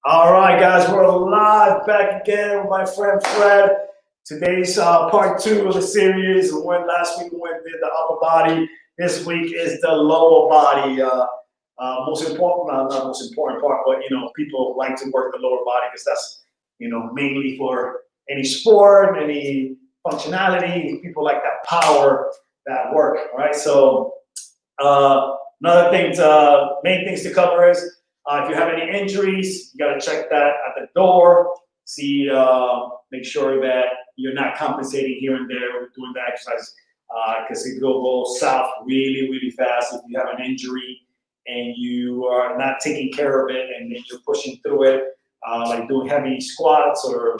All right, guys, we're live back again with my friend Fred. Today's part two of the series. Last week we did the upper body. This week is the lower body. Most important, not most important part, but people like to work the lower body because that's mainly for any sport, any functionality. People like that power, that work. All right, so another thing, main things to cover is if you have any injuries, you got to check that at the door. See, make sure that you're not compensating here and there with doing the exercise because it will go south really, really fast if you have an injury and you are not taking care of it and then you're pushing through it, like doing heavy squats or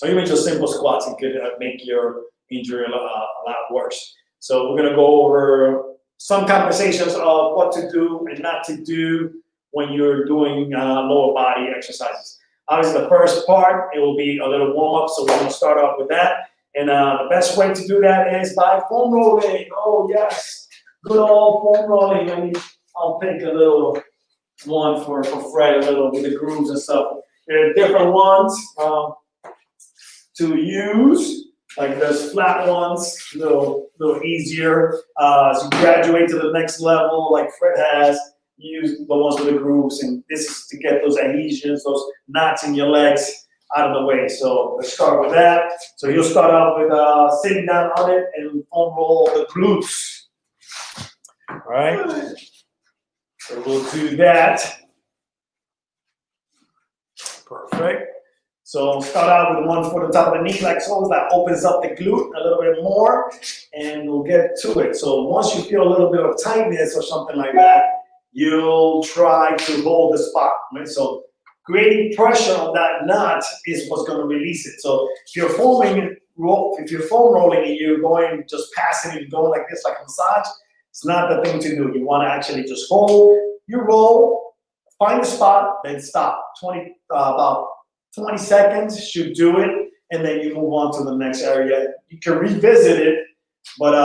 even just simple squats. It could make your injury a lot worse. So we're going to go over some conversations of what to do and not to do when you're doing lower body exercises. Obviously, the first part, it will be a little warm up, so we're going to start off with that. And the best way to do that is by foam rolling. Oh, yes, good old foam rolling. I'll pick a little one for Fred, a little with the grooves and stuff. There are different ones to use. Like there's flat ones, a little easier. As you graduate to the next level, like Fred has, use the ones with the grooves, and this is to get those adhesions, those knots in your legs out of the way. So let's start with that. So you'll start out with sitting down on it and foam roll the glutes. All right. So we'll do that. Perfect. So start out with one foot on top of the knee, like so. That opens up the glute a little bit more, and we'll get to it. So once you feel a little bit of tightness or something like that, you'll try to hold the spot. Right? So creating pressure on that knot is what's going to release it. So if you're foam rolling and you're going just passing and going like this, like a massage, it's not the thing to do. You want to actually just hold. You roll, find the spot, then stop. About 20 seconds should do it, and then you move on to the next area. You can revisit it, but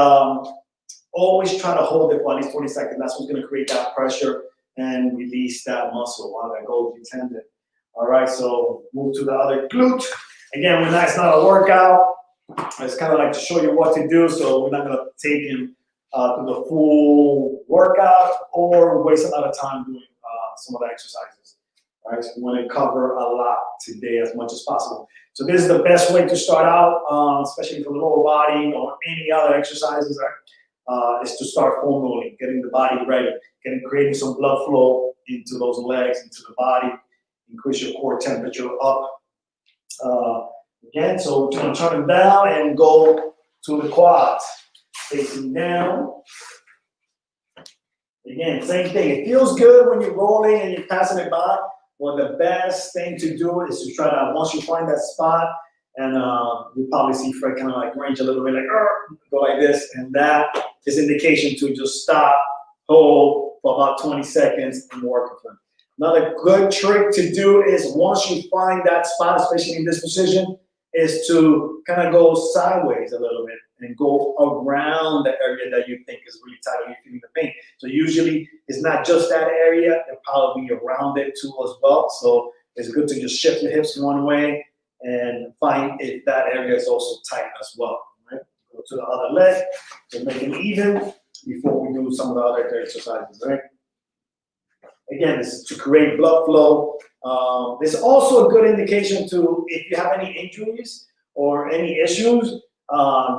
always try to hold it for at least 20 seconds. That's what's going to create that pressure and release that muscle, that Golgi tendon. All right, so move to the other glute. Again, it's not a workout. It's kind of like to show you what to do, so we're not going to take him through the full workout or waste a lot of time doing some of the exercises. All right, so we want to cover a lot today as much as possible. So this is the best way to start out, especially for the lower body or any other exercises, is to start foam rolling, getting the body ready, creating some blood flow into those legs, into the body, increase your core temperature up. Again, so we're going to turn them down and go to the quads. Facing down. Again, same thing. It feels good when you're rolling and you're passing it by. Well, the best thing to do is to try to, once you find that spot, and you probably see Fred kind of like range a little bit, like, go like this, and that is indication to just stop, hold for about 20 seconds and work with them. Another good trick to do is once you find that spot, especially in this position, is to kind of go sideways a little bit and go around the area that you think is really tight or you're feeling the pain. So usually it's not just that area, it'll probably be around it too as well. So it's good to just shift your hips one way and find if that area is also tight as well. Right? Go to the other leg to make it even before we do some of the other exercises. Right? Again, this is to create blood flow. This is also a good indication to if you have any injuries or any issues.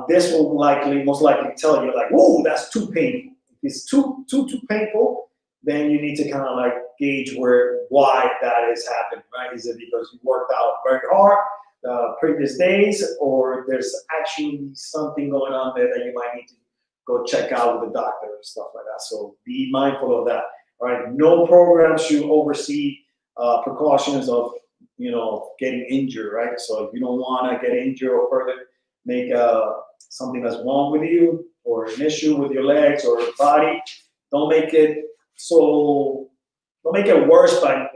This will most likely tell you like, whoa, that's too painful. If it's too painful, then you need to kind of like gauge why that is happening, right? Is it because you worked out very hard previous days, or there's actually something going on there that you might need to go check out with the doctor and stuff like that. So be mindful of that. All right, no program should oversee precautions of getting injured, right? So if you don't want to get injured or further make something that's wrong with you or an issue with your legs or body, don't make it worse by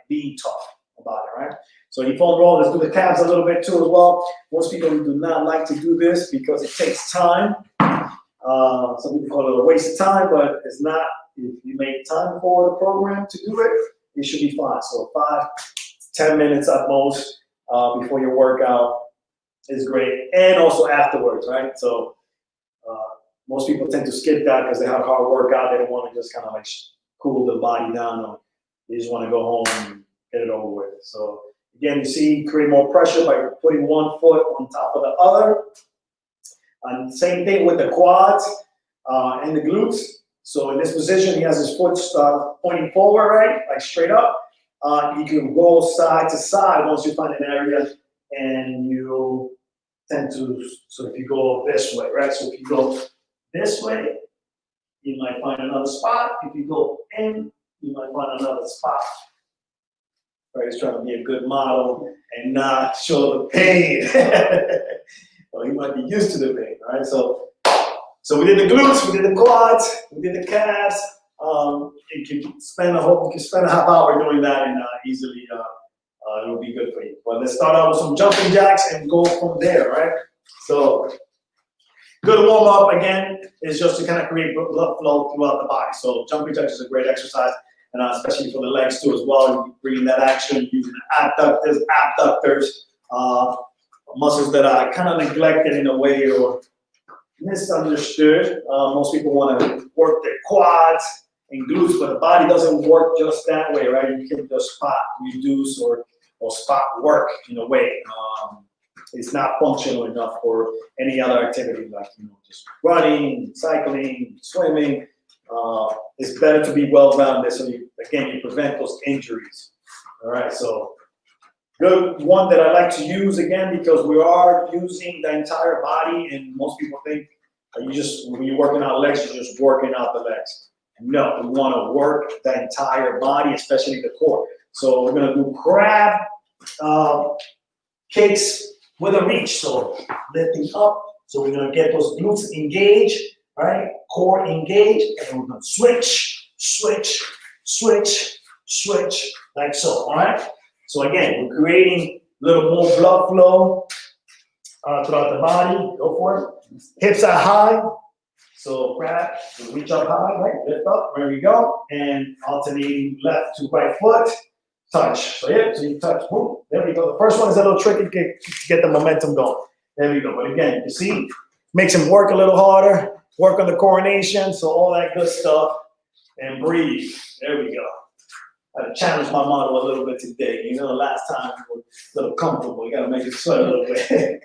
being tough about it, right? So you foam roll, let's do the calves a little bit too as well. Most people do not like to do this because it takes time. Some people call it a waste of time, but it's not. If you make time for the program to do it, it should be fine. So 5, 10 minutes at most before your workout is great. And also afterwards, right? So most people tend to skip that because they have a hard workout. They don't want to just kind of like cool the body down, or they just want to go home and get it over with. So again, you see, create more pressure by putting one foot on top of the other. And same thing with the quads and the glutes. So in this position, he has his foot pointing forward, right? Like straight up. You can roll side to side once you find an area, and you tend to, so if you go this way, right? So if you go this way, you might find another spot. If you go in, you might find another spot. Right? He's trying to be a good model and not show the pain. Well, he might be used to the pain, right? So we did the glutes, we did the quads, we did the calves. You can spend a half hour doing that, and easily it'll be good for you. But let's start out with some jumping jacks and go from there, right? So good warm up again is just to kind of create blood flow throughout the body. So jumping jacks is a great exercise, and especially for the legs too as well. You bring that action using the abductors, muscles that are kind of neglected in a way or misunderstood. Most people want to work their quads and glutes, but the body doesn't work just that way, right? You can just spot reduce or spot work in a way. It's not functional enough for any other activity, like just running, cycling, swimming. It's better to be well-rounded, so you prevent those injuries. All right, so good one that I like to use again, because we are using the entire body, and most people think when you're working out legs, you're just working out the legs. No, we want to work the entire body, especially the core. So we're going to do crab kicks with a reach. So lifting up. So we're going to get those glutes engaged, right? Core engaged, and we're going to switch, switch, switch, switch, like so. All right. So again, we're creating a little more blood flow throughout the body. Go for it. Hips are high. So crab, reach up high, right? Lift up, there we go. And alternating left to right foot, touch. So yeah, so you touch, boom, there we go. The first one is a little tricky to get the momentum going. There we go. But again, you see, makes him work a little harder, work on the coordination, so all that good stuff. And breathe. There we go. I challenged my model a little bit today. Last time we were a little comfortable. You got to make it sweat a little bit.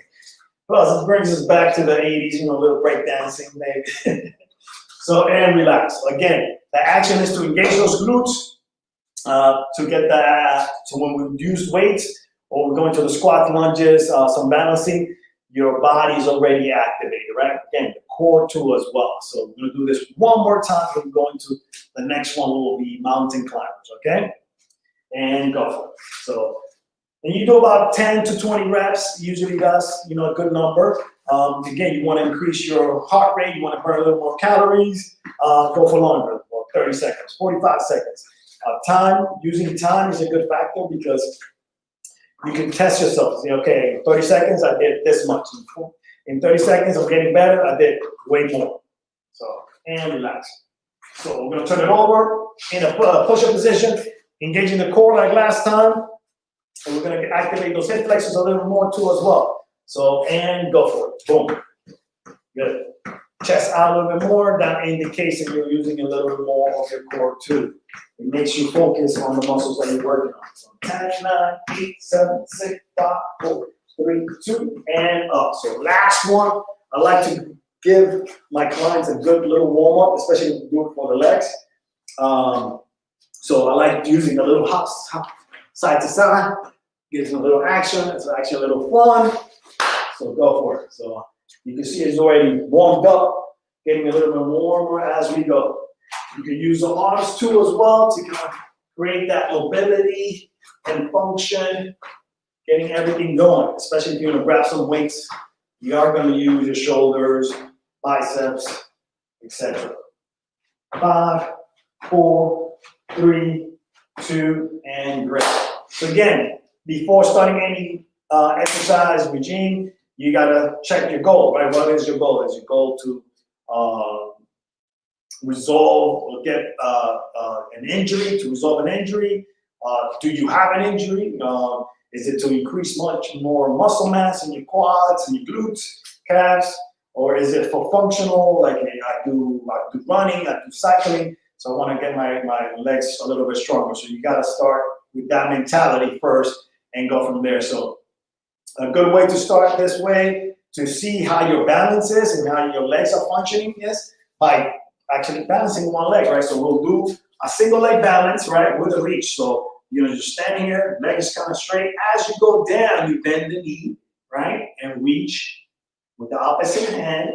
Plus, it brings us back to the 80s, a little break dancing, maybe. So, and relax. Again, the action is to engage those glutes to get that. So when we use weights or we're going to the squat lunges, some balancing, your body is already activated, right? Again, the core too as well. So we're going to do this one more time. We're going to the next one will be mountain climbers, okay? And go for it. So, and you do about 10 to 20 reps. Usually that's, a good number. Again, you want to increase your heart rate. You want to burn a little more calories. Go for longer, 30 seconds, 45 seconds. Using time is a good factor because you can test yourself. Say, okay, in 30 seconds, I did this much. In 30 seconds, I'm getting better. I did way more. So, and relax. So we're going to turn it over in a push-up position, engaging the core like last time. And we're going to activate those hip flexors a little more too as well. So, and go for it. Boom. Good. Chest out a little bit more. That indicates that you're using a little bit more of your core too. It makes you focus on the muscles that you're working on. So 10, 9, 8, 7, 6, 5, 4, 3, 2, and up. So last one, I like to give my clients a good little warm up, especially if you do it for the legs. So I like using a little hop side to side, gives them a little action. It's actually a little fun. So go for it. So you can see it's already warmed up, getting a little bit warmer as we go. You can use the arms too as well to kind of create that mobility and function, getting everything going, especially if you're going to grab some weights. You are going to use your shoulders, biceps, etc. 5, 4, 3, 2, and great. So again, before starting any exercise regime, you gotta check your goal, right? What is your goal? Is your goal to resolve or get an injury, to resolve an injury, Do you have an injury? Is it to increase much more muscle mass in your quads and your glutes, calves? Or is it for functional, like I do running, I do cycling, so I want to get my legs a little bit stronger. So you got to start with that mentality first and go from there. So a good way to start this way to see how your balance is and how your legs are functioning is by actually balancing one leg, right? So we'll do a single leg balance, right, with a reach. So you're stand here, leg is kind of straight. As you go down, you bend the knee, right, and reach with the opposite hand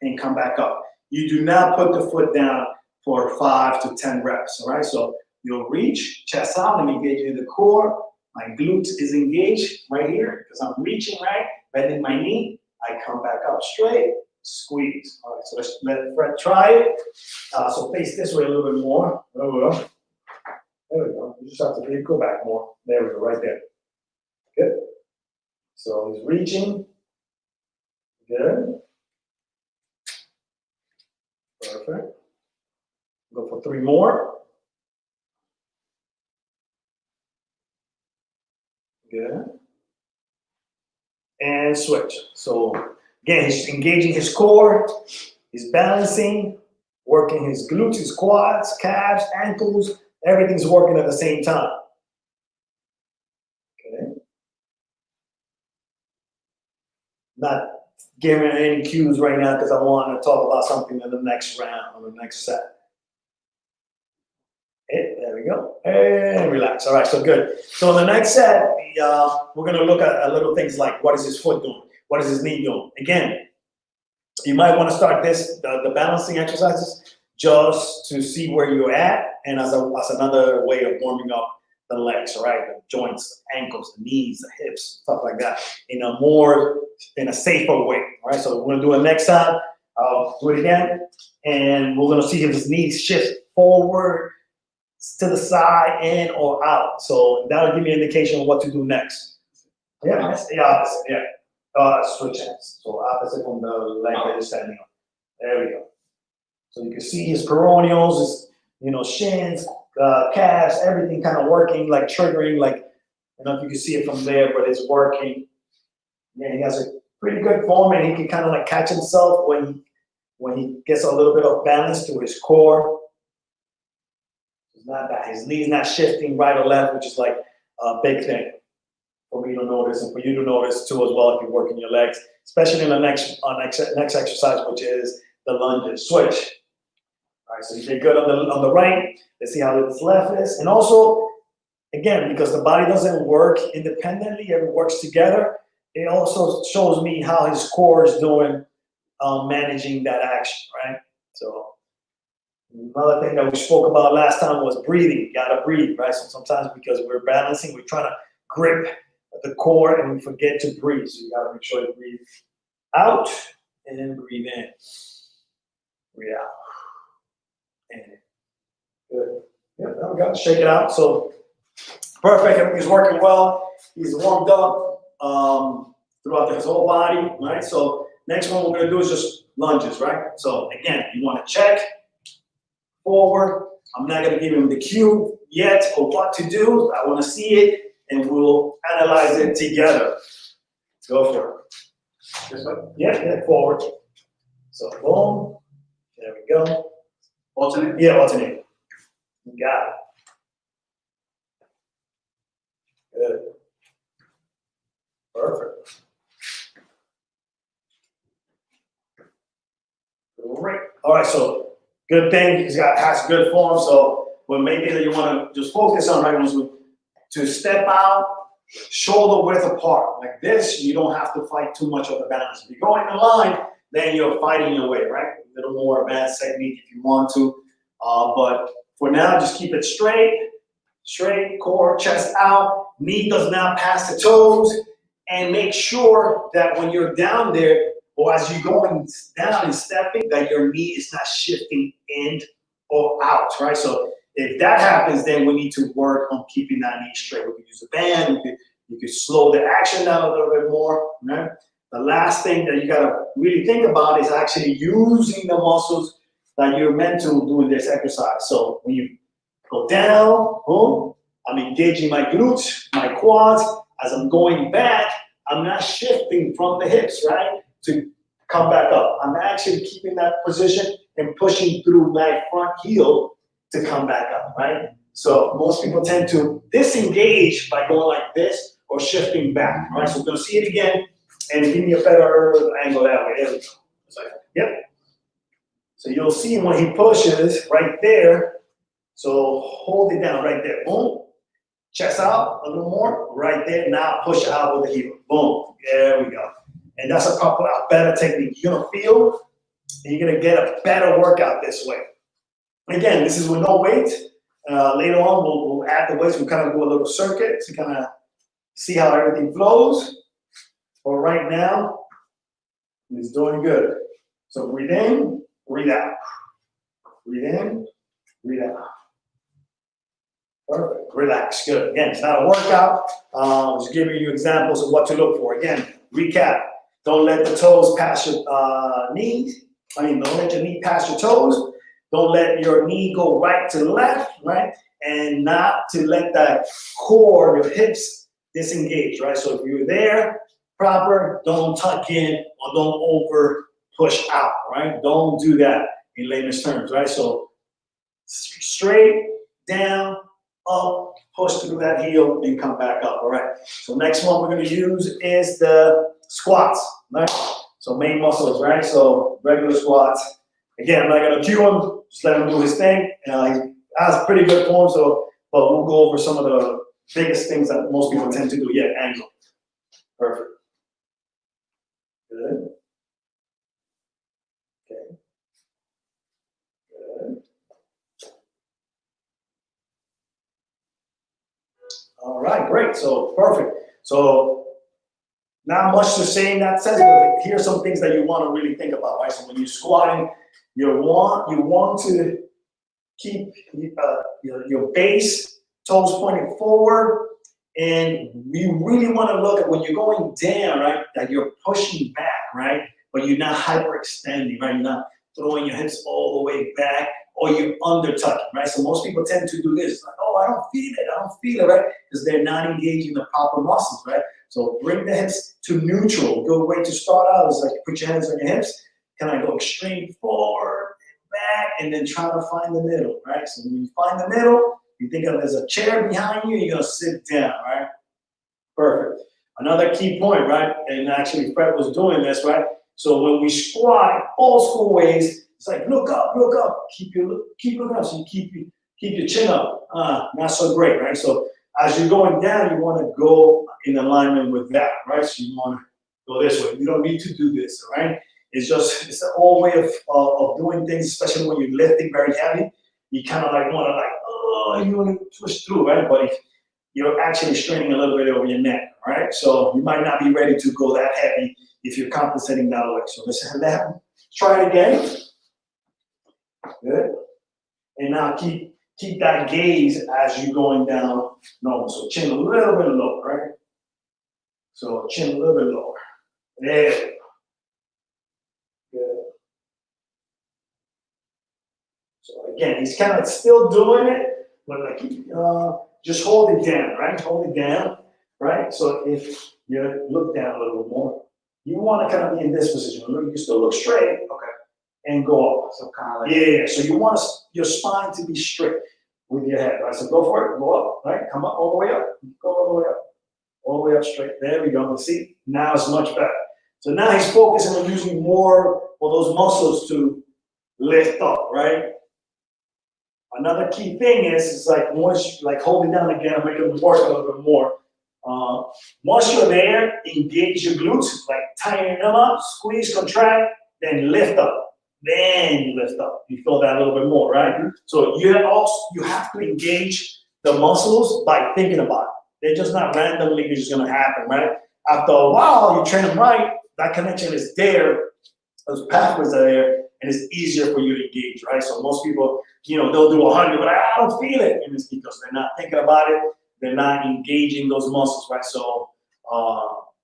and come back up. You do not put the foot down for 5 to 10 reps, all right? So you'll reach, chest out, and engage in the core. My glutes is engaged right here because I'm reaching, right? Bending my knee. I come back up straight, squeeze. All right, so let's let Fred try it. So face this way a little bit more. There we go. There we go. You just have to go back more. There we go, right there. Good. So he's reaching. Good. Perfect. Go for 3 more. Good. And switch. So again, he's engaging his core, he's balancing, working his glutes, his quads, calves, ankles, everything's working at the same time. Okay. Not giving any cues right now because I want to talk about something in the next round, or the next set. Okay, there we go. And relax. All right, so good. So in the next set, we're going to look at little things like what is his foot doing? What is his knee doing? Again, you might want to start the balancing exercises just to see where you're at, and as another way of warming up the legs, right? The joints, the ankles, the knees, the hips, stuff like that, in a safer way, all right? So we're going to do it next time. I'll do it again, and we're going to see if his knees shift forward, to the side, in or out. So that'll give me an indication of what to do next. Yeah, it's the opposite. Yeah, switch hands. So opposite from the leg that you're standing on. There we go. So you can see his peroneals, his shins, calves, everything kind of working, like triggering. Like I don't know if you can see it from there, but it's working. Yeah, he has a pretty good form, and he can kind of like catch himself when he gets a little bit of balance to his core. Not that his knee's not shifting right or left, which is like a big thing for me to notice and for you to notice too as well if you're working your legs, especially in the next exercise, which is the lunges. Switch. All right, so you did good on the right. Let's see how this left is. And also, again, because the body doesn't work independently, it works together. It also shows me how his core is doing, managing that action, right? So. Another thing that we spoke about last time was breathing. You gotta breathe, right? So sometimes because we're balancing, we're trying to grip the core and we forget to breathe. So you gotta make sure you breathe out and then breathe in. Breathe out. And good. Yeah, there we go. Shake it out. So perfect. Everything's working well. He's warmed up throughout his whole body, right? So next one we're gonna do is just lunges, right? So again, you want to check. Forward. I'm not going to give him the cue yet of what to do. I want to see it, and we'll analyze it together. Go for it. This way? Yeah, forward. So, boom. There we go. Alternate? Yeah, alternate. You got it. Good. Perfect. Great. All right, so good thing has good form. So what maybe that you want to just focus on right now to step out, shoulder width apart. Like this, you don't have to fight too much of the balance. If you go in the line, then you're fighting your way, right? A little more advanced technique if you want to. But for now, just keep it straight, core, chest out, knee does not pass the toes, and make sure that when you're down there, or as you're going down and stepping, that your knee is not shifting in or out, right? So if that happens, then we need to work on keeping that knee straight. We could use a band, you could slow the action down a little bit more, right? The last thing that you gotta really think about is actually using the muscles that you're meant to do in this exercise. So when you go down, boom, I'm engaging my glutes, my quads. As I'm going back, I'm not shifting from the hips, right, to come back up. I'm actually keeping that position and pushing through my front heel to come back up, right? So most people tend to disengage by going like this or shifting back, right? So we're gonna see it again and give me a better angle that way. There we go. Yep. So you'll see when he pushes right there. So hold it down right there. Boom. Chest out a little more. Right there. Now push out with the heel. Boom. There we go. And that's a better technique. You're gonna feel and you're gonna get a better workout this way. Again, this is with no weight. Later on, we'll add the weights. We'll kind of do a little circuit to kind of see how everything flows. But right now, he's doing good. So breathe in, breathe out. Breathe in, breathe out. Perfect. Relax. Good. Again, it's not a workout. Just giving you examples of what to look for. Again, recap. Don't let the toes pass your knees. Don't let your knee pass your toes. Don't let your knee go right to left, right? And not to let that core, your hips, disengage, right? So if you're there, proper, don't tuck in or don't over push out, right? Don't do that in layman's terms, right? So straight, down, up, push through that heel, and come back up, all right? So next one we're gonna use is the squats, right? So main muscles, right? So regular squats. Again, I'm not gonna cue him, just let him do his thing. He has pretty good form, so, but we'll go over some of the biggest things that most people tend to do. Yeah, angle. Perfect. Good. Okay. Good. All right, great. So perfect. So not much to say in that sense, but here's some things that you want to really think about, right? So when you're squatting, you want to keep your base, toes pointing forward, and you really want to look at when you're going down, right? That you're pushing back, right? But you're not hyperextending, right? You're not throwing your hips all the way back, or you're under tucking, right? So most people tend to do this, like, oh, I don't feel it, right? Because they're not engaging the proper muscles, right? So bring the hips to neutral. A good way to start out is like put your hands on your hips, kind of go extreme forward and back, and then try to find the middle, right? So when you find the middle, you think of there's a chair behind you, you're gonna sit down, right? Perfect. Another key point, right? And actually Fred was doing this, right? So when we squat, old school ways, it's like look up, keep looking up, so you keep your chin up. Not so great, right? So as you're going down, you want to go in alignment with that, right? So you want to go this way. You don't need to do this, right? It's an old way of doing things, especially when you're lifting very heavy. You kind of like want to you want to push through, right? But if you're actually straining a little bit over your neck, right? So you might not be ready to go that heavy if you're compensating that way. So let's try it again. Good. And now keep that gaze as you're going down normal. So chin a little bit lower, right? So chin a little bit lower. There we go. Good. So again, he's kind of still doing it, but like just hold it down, right? Hold it down, right? So if you look down a little bit more, you want to kind of be in this position. You still look straight, okay, and go up. So kind of like so you want your spine to be straight with your head, right? So go for it, go up, right? Come up all the way up, go all the way up, all the way up straight. There we go. See, now it's much better. So now he's focusing on using more of those muscles to lift up, right? Another key thing is like once like hold it down again, make it work a little bit more. Once you're there, engage your glutes, like tighten them up, squeeze, contract, then lift up. Then you lift up. You feel that a little bit more, right? So you have to engage the muscles by thinking about it. They're just not randomly just gonna happen, right? After a while, you train them right, that connection is there, those pathways are there, and it's easier for you to engage, right? So most people, they'll do 100, but I don't feel it. And it's because they're not thinking about it. They're not engaging those muscles, right? So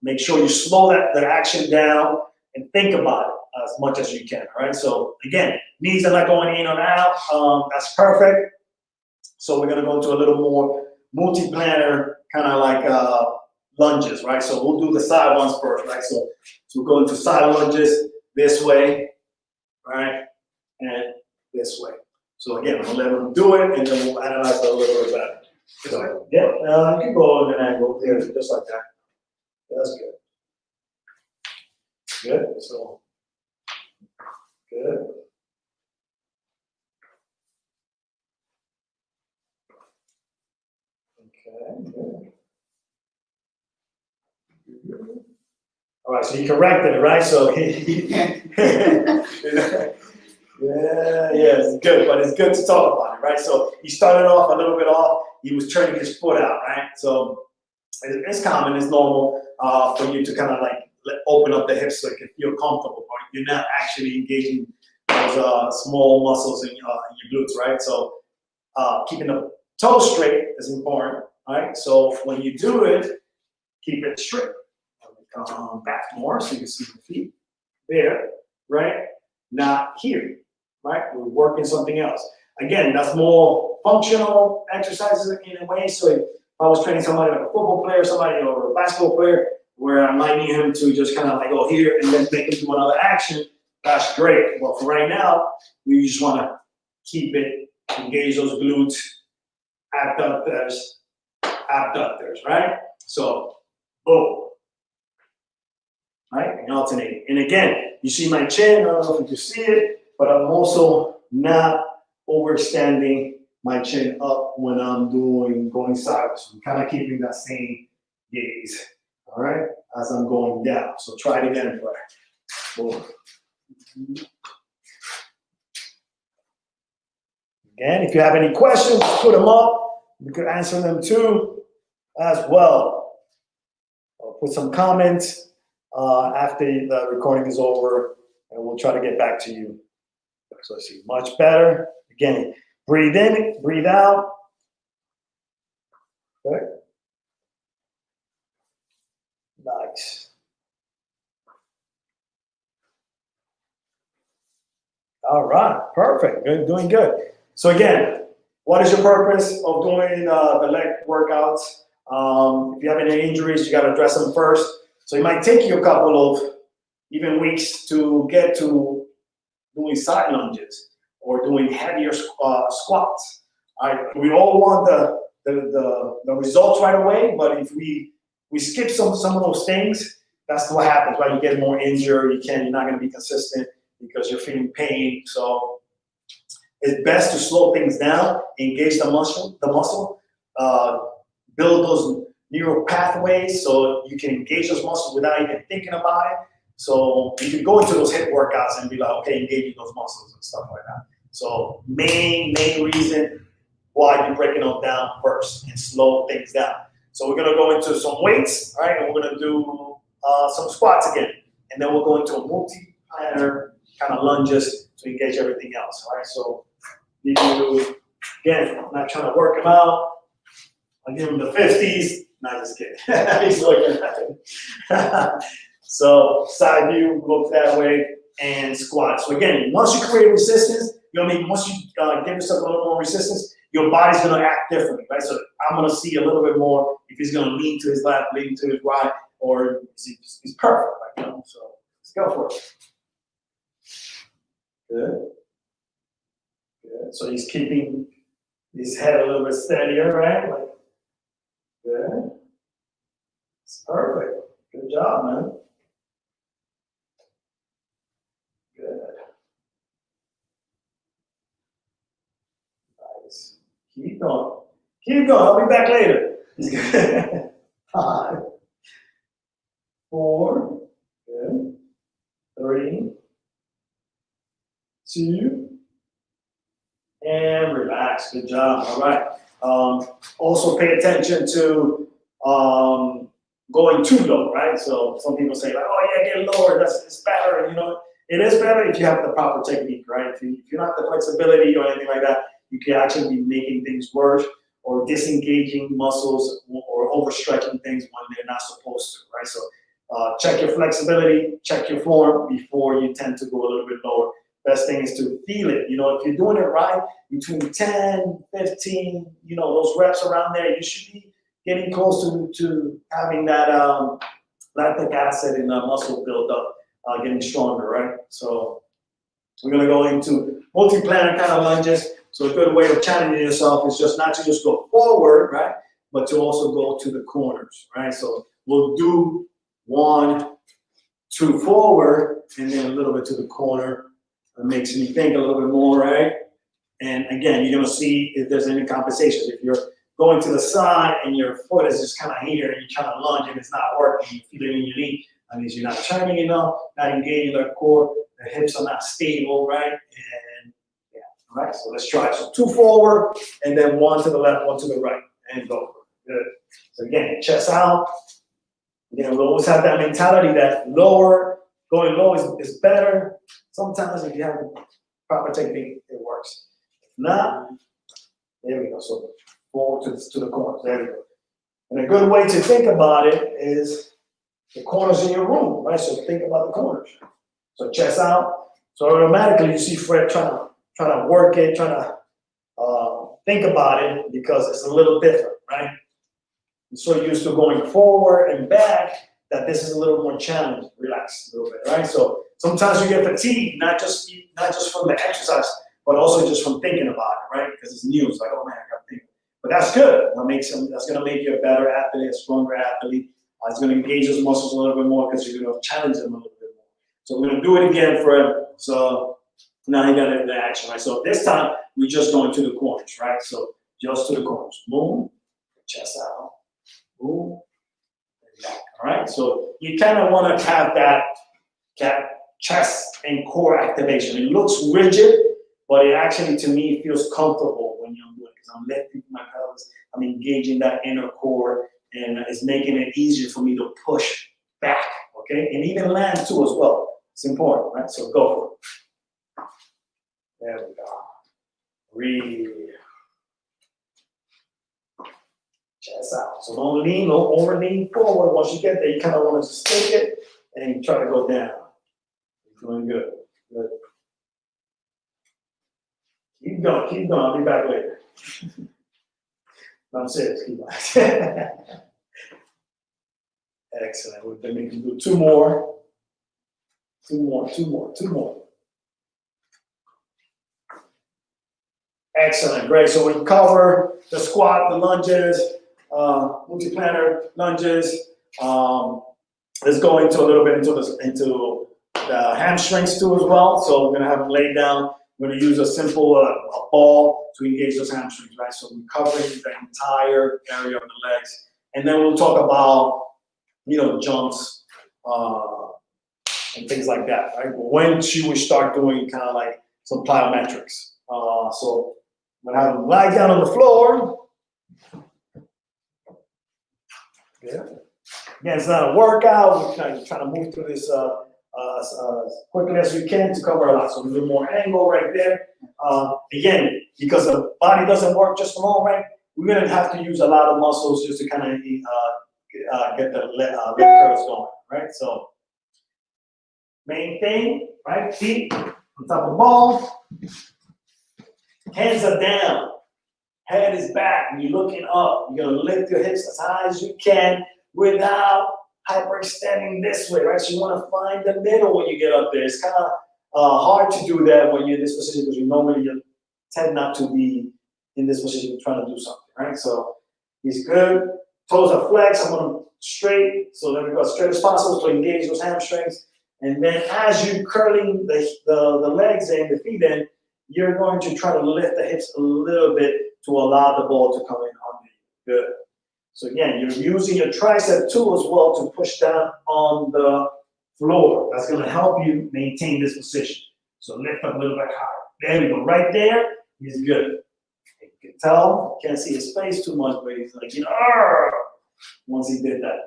make sure you slow the action down and think about it as much as you can, right? So again, knees are not going in or out. That's perfect. So we're gonna go into a little more multi-planner kind of like lunges, right? So we'll do the side ones first, right? So we'll go into side lunges this way, right? And this way. So again, I'm gonna let them do it, and then we'll analyze it a little bit better. So, yeah, you can go on an angle there, just like that. That's good. Good. So good. Okay. Good. All right, so you corrected it, right? So yeah, it's good, but it's good to talk about it, right? So he started off a little bit off. He was turning his foot out, right? So it's common, it's normal for you to kind of like open up the hips so you can feel comfortable, but you're not actually engaging those small muscles in your glutes, right? So keeping the toes straight is important, right? So when you do it, keep it straight. Come back more so you can see the feet there, right? Not here, right? We're working something else. Again, that's more functional exercises in a way. So if I was training somebody like a football player, somebody or a basketball player, where I might need him to just kind of like go here and then make him do another action, that's great. But for right now, we just want to keep it, engage those glutes, abductors, right? So, boom. Right, and alternating. And again, you see my chin, I don't know if you can see it, but I'm also not overextending my chin up when I'm going sideways. I'm kind of keeping that same gaze, all right, as I'm going down. So try it again, Fred. Again, if you have any questions, put them up. We could answer them too as well. I'll put some comments after the recording is over, and we'll try to get back to you. So I see much better. Again, breathe in, breathe out. Okay. Nice. All right, perfect. Good, doing good. So again, what is your purpose of doing the leg workouts? If you have any injuries, you got to address them first. So it might take you a couple of even weeks to get to doing side lunges or doing heavier squats. All right? We all want the results right away, but if we skip some of those things, that's what happens, right? You get more injured, you're not going to be consistent because you're feeling pain. So it's best to slow things down, engage the muscle, build those neural pathways so you can engage those muscles without even thinking about it. So you can go into those hip workouts and be like, okay, engaging those muscles and stuff like that. So main reason why you're breaking them down first and slow things down. So we're gonna go into some weights, all right, and we're gonna do some squats again. And then we'll go into a multi-planner kind of lunges to engage everything else, all right? So you do, again, I'm not trying to work them out. I'll give him the 50s. Not just kidding. He's looking at it. So side view, look that way, and squat. So again, once you create resistance, once you give yourself a little more resistance, your body's gonna act differently, right? So I'm gonna see a little bit more if he's gonna lean to his left, lean to his right, or he's perfect, like, So let's go for it. Good. Good. So he's keeping his head a little bit steadier, right? Like, good. It's perfect. Good job, man. Good. Nice. Keep going. Keep going. I'll be back later. 5, 4, good. 3, 2, and relax. Good job. All right. Also pay attention to going too low, right? So some people say like, oh yeah, get lower, it's better. It is better if you have the proper technique, right? If you don't have the flexibility or anything like that, you can actually be making things worse or disengaging muscles or overstretching things when they're not supposed to, right? So check your flexibility, check your form before you tend to go a little bit lower best thing is to feel it. You know, if you're doing it right, between 10, 15, you know, those reps around there, you should be getting close to having that lactic acid in the muscle buildup, getting stronger, right? So we're gonna go into multi-planar kind of lunges. So a good way of challenging yourself is just not to just go forward, right? But to also go to the corners, right? So we'll do 1, 2 forward, and then a little bit to the corner. It makes me think a little bit more, right? And again, you're gonna see if there's any compensations. If you're going to the side and your foot is just kind of here and you're trying to lunge and it's not working, you feel it in your knee, that means you're not turning enough, not engaging the core, the hips are not stable, right? And yeah, all right, so let's try it. So 2 forward, and then 1 to the left, 1 to the right, and go. Good. So again, chest out. Again, we always have that mentality that going low is better. Sometimes if you have the proper technique, it works. If not, there we go. So forward to the corners. There we go. And a good way to think about it is the corners in your room, right? So think about the corners. So chest out. So automatically you see Fred trying to work it, trying to think about it because it's a little different, right? I'm so used to going forward and back that this is a little more challenging. Relax a little bit, right? So sometimes you get fatigued, not just from the exercise, but also just from thinking about it, right? Because it's new. It's like, oh man, I got to think. But that's good. That's going to make you a better athlete, a stronger athlete. It's going to engage those muscles a little bit more because you're going to challenge them a little bit more. So we're going to do it again, Fred. So now you got the action, right? So this time we're just going to the corners, right? So just to the corners. Move, chest out. Move, and back. All right. So you kind of want to have that chest and core activation. It looks rigid, but it actually, to me, feels comfortable when you're doing it because I'm lifting my pelvis, I'm engaging that inner core, and it's making it easier for me to push back, okay? And even land too as well. It's important, right? So go for it. There we go. Breathe. Chest out. So don't over lean forward. Once you get there, you kind of want to just take it and try to go down. You're doing good. Good. Keep going. I'll be back later. No, I'm serious. Keep going. Excellent. Then we can do 2 more. 2 more. Excellent. Great. So we cover the squat, the lunges, multi-planar lunges. Let's go into a little bit into the hamstrings too as well. So we're gonna have them laid down. We're gonna use a simple a ball to engage those hamstrings, right? So we're covering the entire area of the legs, and then we'll talk about jumps and things like that, right? But when should we start doing kind of like some plyometrics? So I'm gonna have them lie down on the floor. Yeah. Again, it's not a workout. We're trying to move through this as quickly as we can to cover a lot. So a little more angle right there. Again, because the body doesn't work just alone, right? We're gonna have to use a lot of muscles just to kind of get the leg curls going, right? So main thing, right? Feet on top of the ball. Hands are down. Head is back. When you're looking up, you're gonna lift your hips as high as you can without hyperextending this way, right? So you want to find the middle when you get up there. It's kind of hard to do that when you're in this position because you tend not to be in this position trying to do something, right? So he's good. Toes are flexed. I'm going straight. So let me go as straight as possible to engage those hamstrings. And then as you're curling the legs in, the feet in, you're going to try to lift the hips a little bit to allow the ball to come in under you. Good. So again, you're using your tricep too as well to push down on the floor. That's going to help you maintain this position. So lift up a little bit higher. There we go. Right there, he's good. You can tell, can't see his face too much, but he's like, Arr! Once he did that.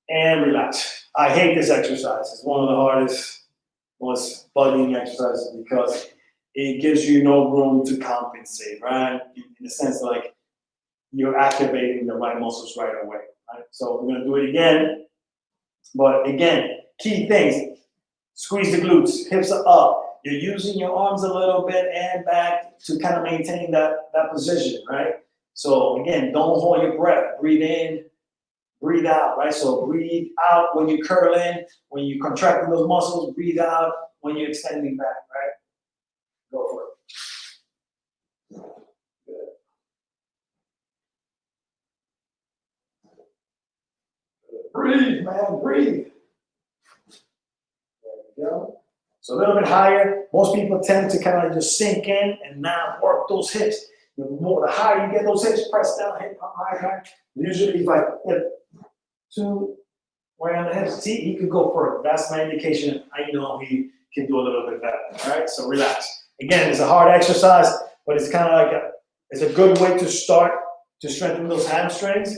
And relax. I hate this exercise. It's one of the hardest, most bugging exercises because it gives you no room to compensate, right? In the sense like you're activating the right muscles right away, right? So we're gonna do it again. But again, key things, Squeeze the glutes, hips are up. You're using your arms a little bit and back to kind of maintain that position, right? So again, don't hold your breath. Breathe in, breathe out, right? So breathe out when you curl in, when you're contracting those muscles, breathe out when you're extending back, right? Go for it. Good. Breathe, man, breathe. There we go. So a little bit higher. Most people tend to kind of just sink in and not work those hips. The higher you get those hips, press down, hip higher. Usually, like two, right on the hips. See, he could go further. That's my indication. I know he can do a little bit better. All right, so relax. Again, it's a hard exercise, but it's kind of like it's a good way to start to strengthen those hamstrings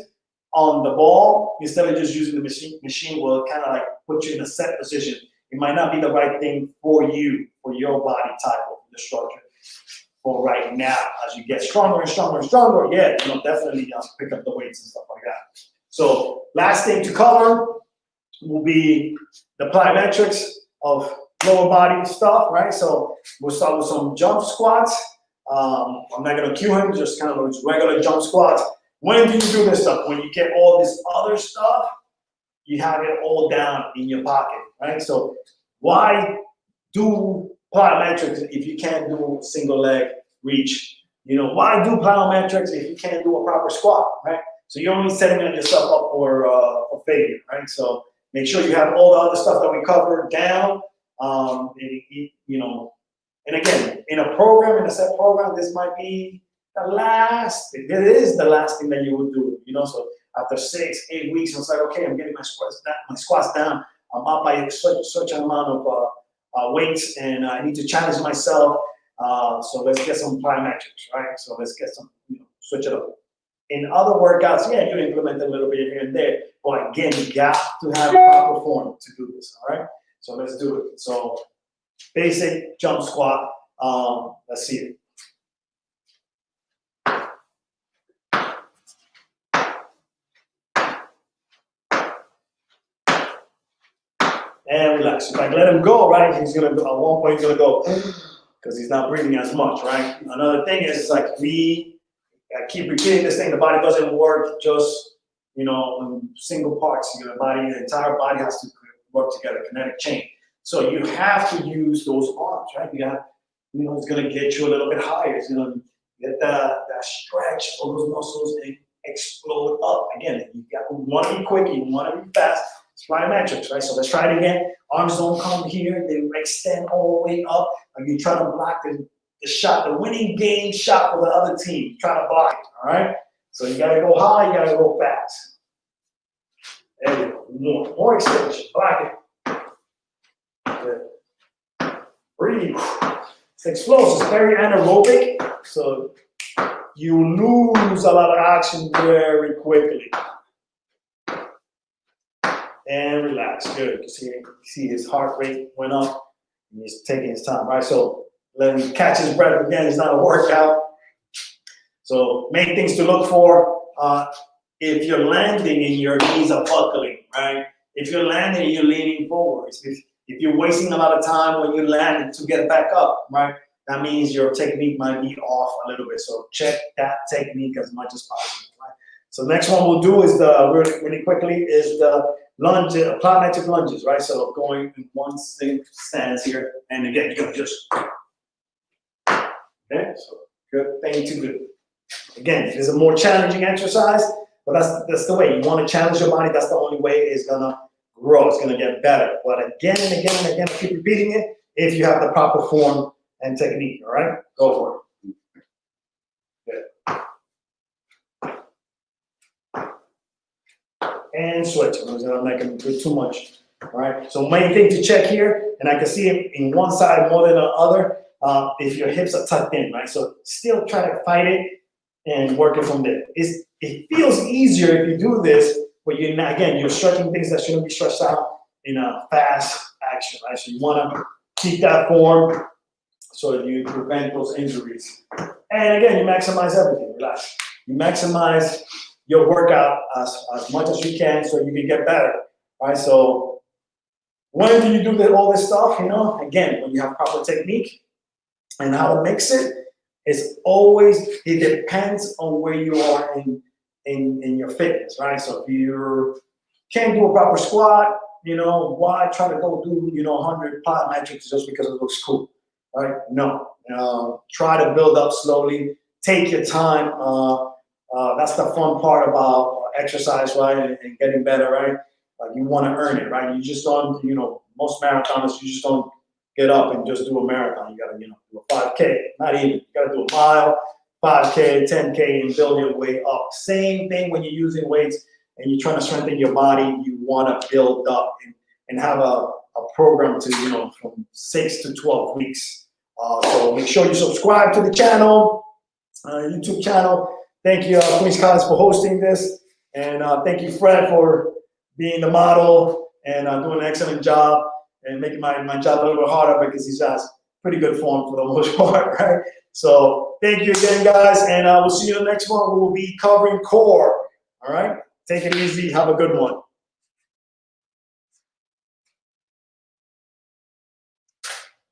on the ball instead of just using the machine. Machine will kind of like put you in a set position. It might not be the right thing for you, for your body type of the structure. For right now, as you get stronger and stronger and stronger, yeah, definitely pick up the weights and stuff like that. So last thing to cover will be the plyometrics of lower body stuff, right? So we'll start with some jump squats. I'm not gonna cue him, just kind of regular jump squats. When do you do this stuff? When you get all this other stuff, you have it all down in your pocket, right? So why do plyometrics if you can't do single leg reach? Why do plyometrics if you can't do a proper squat, right? So you're only setting yourself up for failure, right? So make sure you have all the other stuff that we covered down. And again, in a set program, this might be the last thing. It is the last thing that you would do, So after 6-8 weeks, it's like, okay, I'm getting my squats down. I'm up by such an amount of weights, and I need to challenge myself. So let's get some plyometrics, right? So let's get some, switch it up. In other workouts, yeah, you implement a little bit here and there, but again, you got to have proper form to do this, all right? So let's do it. So basic jump squat. Let's see it. And relax. If I let him go, right, he's gonna go, at one point he's gonna go because he's not breathing as much, right? Another thing is like we keep repeating this thing. The body doesn't work just in single parts. The entire body has to work together, kinetic chain. So you have to use those arms, right? You have, it's gonna get you a little bit higher. It's gonna get that stretch for those muscles and explode up. Again, you want to be quick, you want to be fast. It's plyometrics, right? So let's try it again. Arms don't come here, they extend all the way up. Like you try to block the shot, the winning game shot for the other team. You try to block it, all right? So you gotta go high, you gotta go fast. There you go. More extension. Block it. Good. Breathe. It's explosive, very anaerobic. So you lose a lot of action very quickly. And relax. Good. You see his heart rate went up. And he's taking his time, right? So let him catch his breath again. It's not a workout. So main things to look for. If you're landing and your knees are buckling, right? If you're landing and you're leaning forwards, if you're wasting a lot of time when you land to get back up, right? That means your technique might be off a little bit. So check that technique as much as possible, right? So next one we'll do is really quickly is the lunge, plyometric lunges, right? So going in one stance here, and again, you're gonna just, okay, so good thing to do. Again, it is a more challenging exercise, but that's the way. You wanna challenge your body, that's the only way it's gonna grow, it's gonna get better. But again and again and again, keep repeating it if you have the proper form and technique, all right? Go for it. And switch. I'm not going to do too much. All right. So main thing to check here, and I can see it in one side more than the other. If your hips are tucked in, right? So still try to fight it and work it from there. It feels easier if you do this, but you're stretching things that shouldn't be stretched out in a fast action, right? So you want to keep that form so that you prevent those injuries. And again, you maximize everything. Relax. You maximize your workout as much as you can so you can get better, right? So When do you do all this stuff? You know, again, when you have proper technique and how to mix it, it's always, it depends on where you are in your fitness, right? So if you can't do a proper squat, you know, why try to go do, you know, 100 plyometrics just because it looks cool, right? No, try to build up slowly, take your time. That's the fun part about exercise, right? And getting better, right? Like you want to earn it, right? You just don't, you know, most marathoners, you just don't get up and just do a marathon. You got to, you know, do a 5K, not even. You got to do a mile, 5K, 10K, and build your way up. Same thing when you're using weights and you're trying to strengthen your body. You want to build up and have a program to, you know, from 6 to 12 weeks. So make sure you subscribe to the channel, YouTube channel. Thank you, Queens College, for hosting this. And thank you, Fred, for being the model and doing an excellent job and making my job a little bit harder because he's got pretty good form for the most part, right? So thank you again, guys, and we'll see you in the next one. We will be covering core, all right? Take it easy. Have a good one.